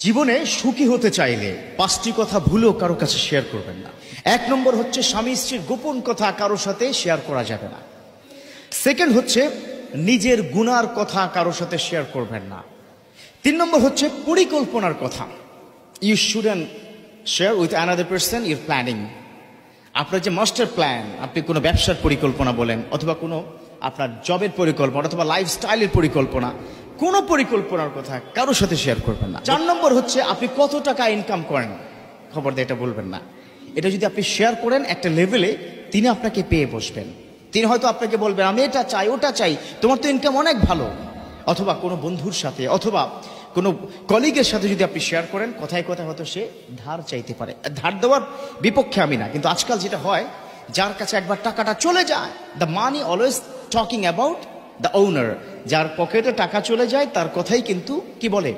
জীবনে সুখী হতে চাইলে 5টি কথা ভুলেও কারো কাছে শেয়ার করবেন না। 1 নম্বর হচ্ছে স্বামী স্ত্রীর গোপন কথা কারোর সাথে শেয়ার করা যাবে না। সেকেন্ড হচ্ছে নিজের গুনার কথা কারোর সাথে শেয়ার করবেন না। 3 নম্বর হচ্ছে পরিকল্পনার কথা। You shouldn't share with another person your planning. আপনার যে মাস্টার প্ল্যান, আপনি কোনো ব্যবসার পরিকল্পনা বলেন অথবা কোনো আপনার জবের পরিকল্পনা অথবা লাইফস্টাইলের পরিকল্পনা, কোনো পরিকল্পনার কথা কারোর সাথে শেয়ার করবেন না। 4 নম্বর হচ্ছে আপনি কত টাকা ইনকাম করেন, খবরদার এটা বলবেন না। এটা যদি আপনি শেয়ার করেন একটা লেভেলে, তিনি আপনাকে পেয়ে বসবেন। তিনি হয়তো আপনাকে বলবেন আমি এটা চাই ওটা চাই, তোমার তো ইনকাম অনেক ভালো। অথবা কোনো বন্ধুর সাথে অথবা কোনো কলিগের সাথে যদি আপনি শেয়ার করেন, কথায় কথায় হয়তো সে ধার চাইতে পারে। ধার দেওয়ার বিপক্ষে আমি না, কিন্তু আজকাল যেটা হয়, যার কাছে একবার টাকাটা চলে যায়, the money always talking about the owner. যার পকেটে টাকা চলে যায় তার কথাই কিন্তু কি বলে,